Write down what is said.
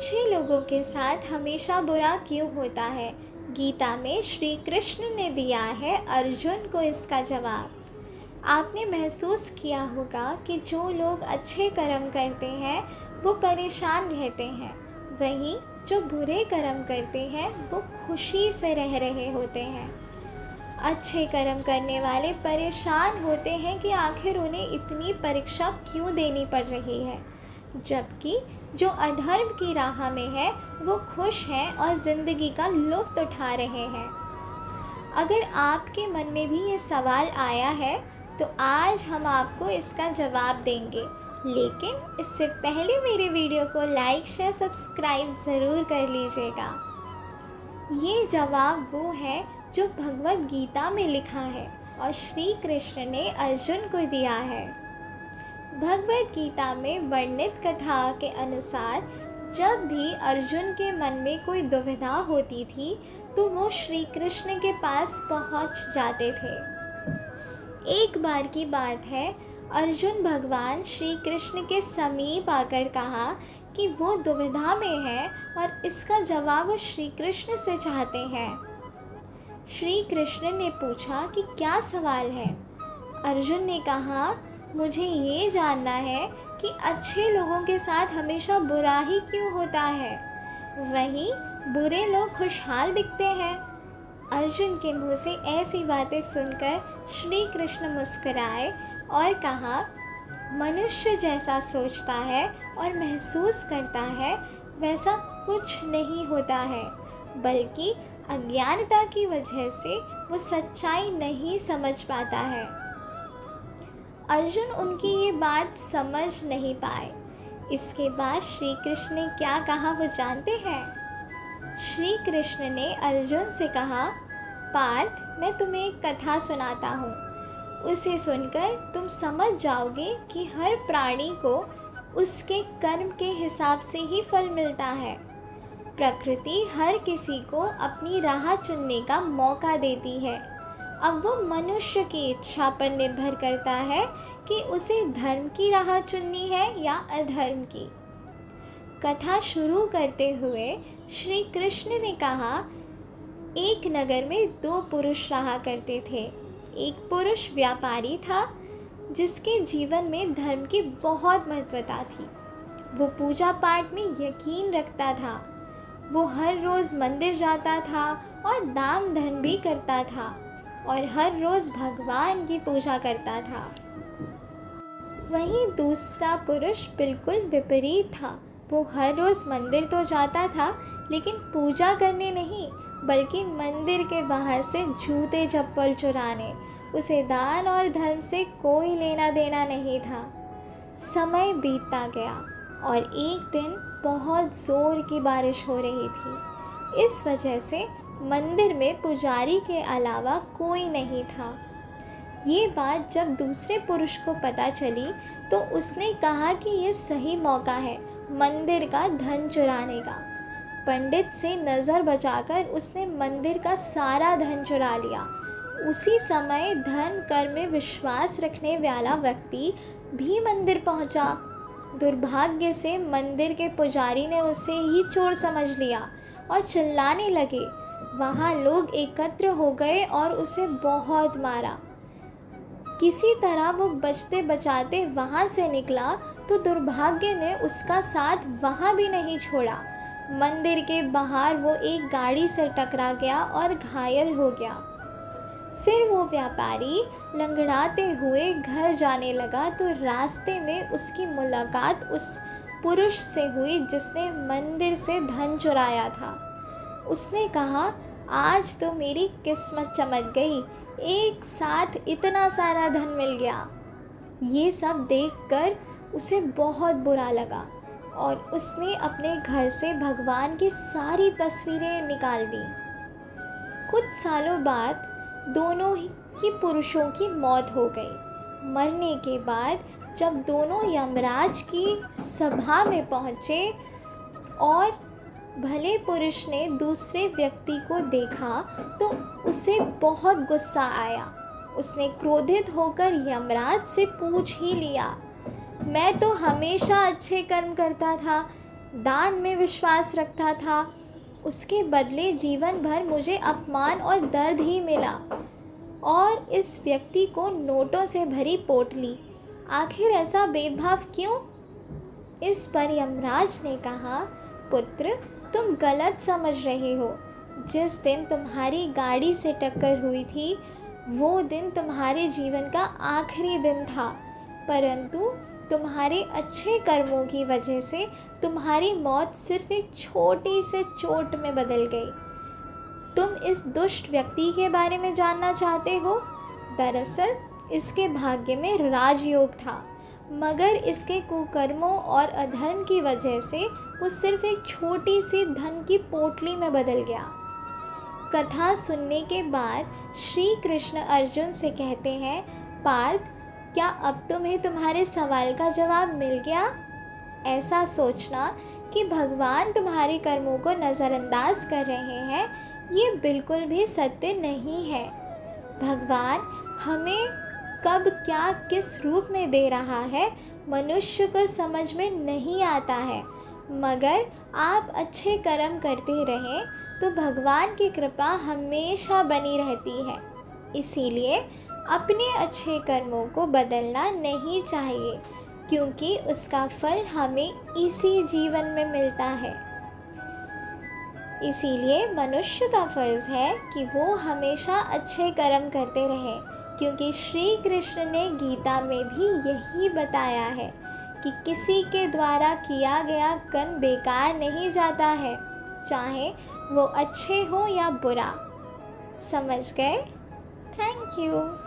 अच्छे लोगों के साथ हमेशा बुरा क्यों होता है? गीता में श्री कृष्ण ने दिया है अर्जुन को इसका जवाब। आपने महसूस किया होगा कि जो लोग अच्छे कर्म करते हैं वो परेशान रहते हैं, वहीं जो बुरे कर्म करते हैं वो खुशी से रह रहे होते हैं। अच्छे कर्म करने वाले परेशान होते हैं कि आखिर उन्हें इतनी परीक्षा क्यों देनी पड़ रही है, जबकि जो अधर्म की राह में है वो खुश हैं और ज़िंदगी का लुत्फ़ उठा रहे हैं। अगर आपके मन में भी ये सवाल आया है तो आज हम आपको इसका जवाब देंगे, लेकिन इससे पहले मेरे वीडियो को लाइक शेयर सब्सक्राइब ज़रूर कर लीजिएगा। ये जवाब वो है जो भगवद गीता में लिखा है और श्री कृष्ण ने अर्जुन को दिया है। भगवद गीता में वर्णित कथा के अनुसार जब भी अर्जुन के मन में कोई दुविधा होती थी तो वो श्री कृष्ण के पास पहुंच जाते थे। एक बार की बात है, अर्जुन भगवान श्री कृष्ण के समीप आकर कहा कि वो दुविधा में है और इसका जवाब वो श्री कृष्ण से चाहते हैं। श्री कृष्ण ने पूछा कि क्या सवाल है? अर्जुन ने कहा, मुझे ये जानना है कि अच्छे लोगों के साथ हमेशा बुरा ही क्यों होता है, वहीं बुरे लोग खुशहाल दिखते हैं। अर्जुन के मुंह से ऐसी बातें सुनकर श्री कृष्ण मुस्कुराए और कहा, मनुष्य जैसा सोचता है और महसूस करता है वैसा कुछ नहीं होता है, बल्कि अज्ञानता की वजह से वो सच्चाई नहीं समझ पाता है। अर्जुन उनकी ये बात समझ नहीं पाए। इसके बाद श्री कृष्ण ने क्या कहा वो जानते हैं? श्री कृष्ण ने अर्जुन से कहा, पार्थ, मैं तुम्हें एक कथा सुनाता हूँ। उसे सुनकर तुम समझ जाओगे कि हर प्राणी को उसके कर्म के हिसाब से ही फल मिलता है। प्रकृति हर किसी को अपनी राह चुनने का मौका देती है। अब वो मनुष्य की इच्छा पर निर्भर करता है कि उसे धर्म की राह चुननी है या अधर्म की। कथा शुरू करते हुए श्री कृष्ण ने कहा, एक नगर में दो पुरुष रहा करते थे। एक पुरुष व्यापारी था जिसके जीवन में धर्म की बहुत महत्वता थी। वो पूजा पाठ में यकीन रखता था। वो हर रोज़ मंदिर जाता था और दान धर्म भी करता था और हर रोज़ भगवान की पूजा करता था। वहीं दूसरा पुरुष बिल्कुल विपरीत था। वो हर रोज़ मंदिर तो जाता था, लेकिन पूजा करने नहीं, बल्कि मंदिर के बाहर से जूते चप्पल चुराने। उसे दान और धर्म से कोई लेना देना नहीं था। समय बीतता गया और एक दिन बहुत ज़ोर की बारिश हो रही थी। इस वजह से मंदिर में पुजारी के अलावा कोई नहीं था। ये बात जब दूसरे पुरुष को पता चली तो उसने कहा कि ये सही मौका है मंदिर का धन चुराने का। पंडित से नज़र बचाकर उसने मंदिर का सारा धन चुरा लिया। उसी समय धन कर्म में विश्वास रखने वाला व्यक्ति भी मंदिर पहुंचा। दुर्भाग्य से मंदिर के पुजारी ने उसे ही चोर समझ लिया और चिल्लाने लगे। वहाँ लोग एकत्र हो गए और उसे बहुत मारा। किसी तरह वो बचते बचाते वहाँ से निकला तो दुर्भाग्य ने उसका साथ वहाँ भी नहीं छोड़ा। मंदिर के बाहर वो एक गाड़ी से टकरा गया और घायल हो गया। फिर वो व्यापारी लंगड़ाते हुए घर जाने लगा तो रास्ते में उसकी मुलाकात उस पुरुष से हुई जिसने मंदिर से धन चुराया था। उसने कहा, आज तो मेरी किस्मत चमक गई, एक साथ इतना सारा धन मिल गया। ये सब देखकर उसे बहुत बुरा लगा और उसने अपने घर से भगवान की सारी तस्वीरें निकाल दी। कुछ सालों बाद दोनों ही पुरुषों की मौत हो गई। मरने के बाद जब दोनों यमराज की सभा में पहुँचे और भले पुरुष ने दूसरे व्यक्ति को देखा तो उसे बहुत गुस्सा आया। उसने क्रोधित होकर यमराज से पूछ ही लिया, मैं तो हमेशा अच्छे कर्म करता था, दान में विश्वास रखता था, उसके बदले जीवन भर मुझे अपमान और दर्द ही मिला। और इस व्यक्ति को नोटों से भरी पोटली, आखिर ऐसा भेदभाव क्यों? इस पर यमराज ने कहा, पुत्र, तुम गलत समझ रहे हो। जिस दिन तुम्हारी गाड़ी से टक्कर हुई थी, वो दिन तुम्हारे जीवन का आखिरी दिन था, परंतु तुम्हारे अच्छे कर्मों की वजह से तुम्हारी मौत सिर्फ एक छोटी से चोट में बदल गई। तुम इस दुष्ट व्यक्ति के बारे में जानना चाहते हो? दरअसल इसके भाग्य में राजयोग था, मगर इसके कुकर्मों और अधर्म की वजह से वो सिर्फ एक छोटी सी धन की पोटली में बदल गया। कथा सुनने के बाद श्री कृष्ण अर्जुन से कहते हैं, पार्थ, क्या अब तुम्हें तुम्हारे सवाल का जवाब मिल गया? ऐसा सोचना कि भगवान तुम्हारे कर्मों को नज़रअंदाज कर रहे हैं, ये बिल्कुल भी सत्य नहीं है। भगवान हमें कब क्या किस रूप में दे रहा है, मनुष्य को समझ में नहीं आता है, मगर आप अच्छे कर्म करते रहें तो भगवान की कृपा हमेशा बनी रहती है। इसीलिए अपने अच्छे कर्मों को बदलना नहीं चाहिए, क्योंकि उसका फल हमें इसी जीवन में मिलता है। इसीलिए मनुष्य का फर्ज है कि वो हमेशा अच्छे कर्म करते रहे, क्योंकि श्री कृष्ण ने गीता में भी यही बताया है कि किसी के द्वारा किया गया कर्म बेकार नहीं जाता है, चाहे वो अच्छे हो या बुरा। समझ गए? Thank you.